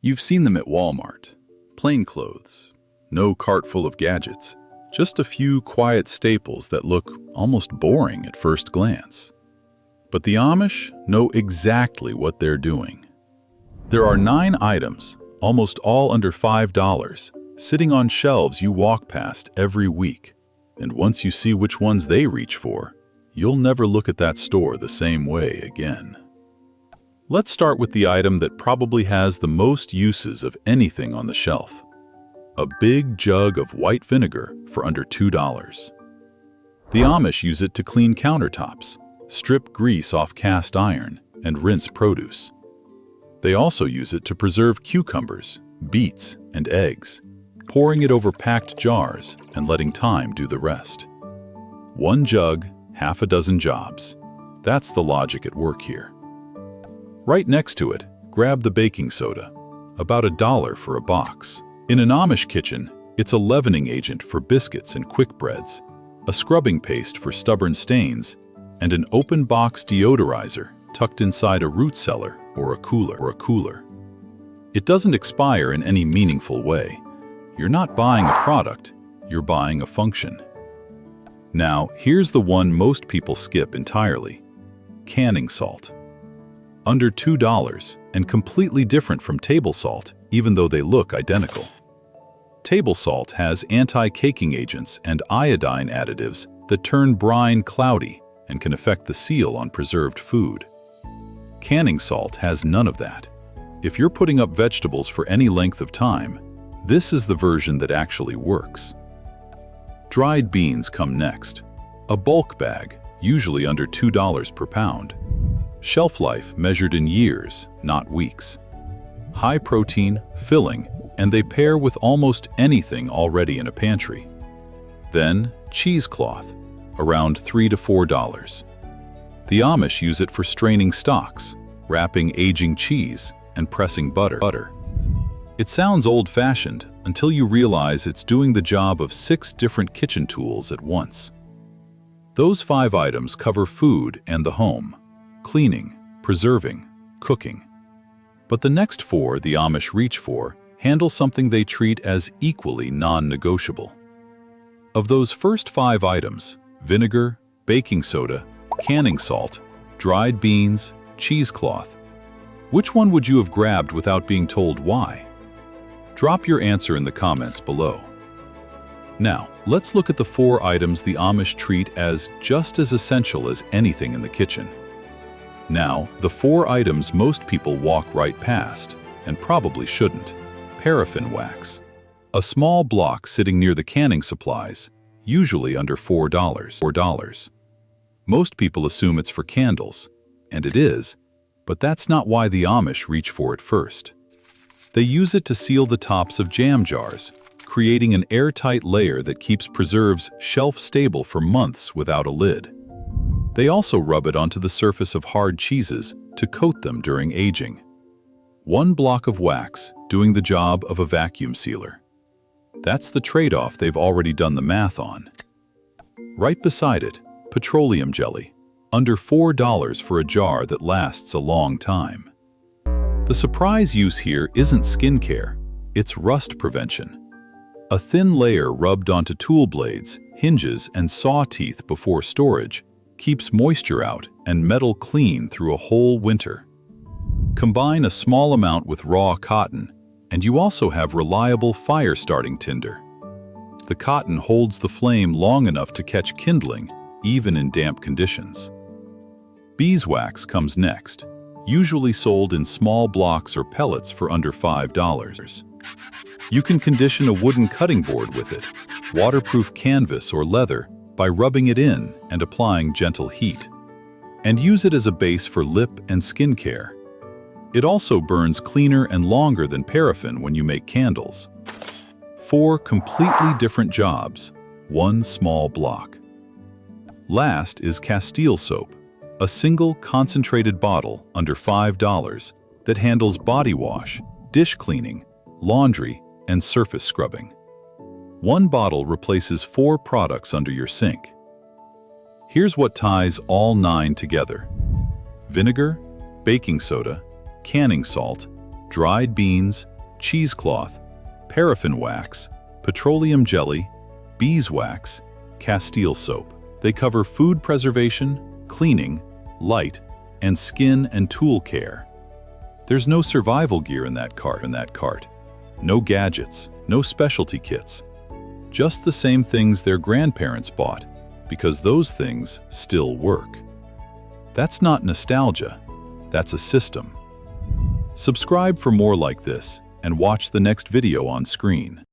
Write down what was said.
You've seen them at Walmart. Plain clothes, no cart full of gadgets, just a few quiet staples that look almost boring at first glance. But the Amish know exactly what they're doing. There are 9 items, almost all under $5, sitting on shelves you walk past every week. And once you see which ones they reach for, you'll never look at that store the same way again. Let's start with the item that probably has the most uses of anything on the shelf. A big jug of white vinegar for under $2. The Amish use it to clean countertops, strip grease off cast iron, and rinse produce. They also use it to preserve cucumbers, beets, and eggs, pouring it over packed jars and letting time do the rest. 1 jug, half a dozen jobs. That's the logic at work here. Right next to it, grab the baking soda, about $1 for a box. In an Amish kitchen, it's a leavening agent for biscuits and quick breads, a scrubbing paste for stubborn stains, and an open box deodorizer tucked inside a root cellar or a cooler. It doesn't expire in any meaningful way. You're not buying a product, you're buying a function. Now, here's the one most people skip entirely: canning salt. Under $2 and completely different from table salt, even though they look identical. Table salt has anti-caking agents and iodine additives that turn brine cloudy and can affect the seal on preserved food. Canning salt has none of that. If you're putting up vegetables for any length of time, this is the version that actually works. Dried beans come next. A bulk bag, usually under $2 per pound. Shelf life measured in years, not weeks. High protein, filling, and they pair with almost anything already in a pantry. Then, cheesecloth, around $3 to $4. The Amish use it for straining stocks, wrapping aging cheese, and pressing butter. It sounds old-fashioned until you realize it's doing the job of 6 different kitchen tools at once. Those 5 items cover food and the home: cleaning, preserving, cooking. But the next 4 the Amish reach for handle something they treat as equally non-negotiable. Of those first 5 items, vinegar, baking soda, canning salt, dried beans, cheesecloth, which one would you have grabbed without being told why? Drop your answer in the comments below. Now, let's look at the 4 items the Amish treat as just as essential as anything in the kitchen. Now, the 4 items most people walk right past, and probably shouldn't. Paraffin wax. A small block sitting near the canning supplies, usually under $4. Most people assume it's for candles, and it is, but that's not why the Amish reach for it first. They use it to seal the tops of jam jars, creating an airtight layer that keeps preserves shelf-stable for months without a lid. They also rub it onto the surface of hard cheeses to coat them during aging. 1 block of wax doing the job of a vacuum sealer. That's the trade-off they've already done the math on. Right beside it, petroleum jelly, under $4 for a jar that lasts a long time. The surprise use here isn't skincare, it's rust prevention. A thin layer rubbed onto tool blades, hinges, and saw teeth before storage keeps moisture out and metal clean through a whole winter. Combine a small amount with raw cotton, and you also have reliable fire-starting tinder. The cotton holds the flame long enough to catch kindling, even in damp conditions. Beeswax comes next, usually sold in small blocks or pellets for under $5. You can condition a wooden cutting board with it, waterproof canvas or leather, by rubbing it in and applying gentle heat. And use it as a base for lip and skin care. It also burns cleaner and longer than paraffin when you make candles. 4 completely different jobs, 1 small block. Last is Castile soap, a single concentrated bottle under $5 that handles body wash, dish cleaning, laundry, and surface scrubbing. 1 bottle replaces 4 products under your sink. Here's what ties all 9 together: vinegar, baking soda, canning salt, dried beans, cheesecloth, paraffin wax, petroleum jelly, beeswax, Castile soap. They cover food preservation, cleaning, light, and skin and tool care. There's no survival gear in that cart. No gadgets, no specialty kits. Just the same things their grandparents bought, because those things still work. That's not nostalgia, that's a system. Subscribe for more like this and watch the next video on screen.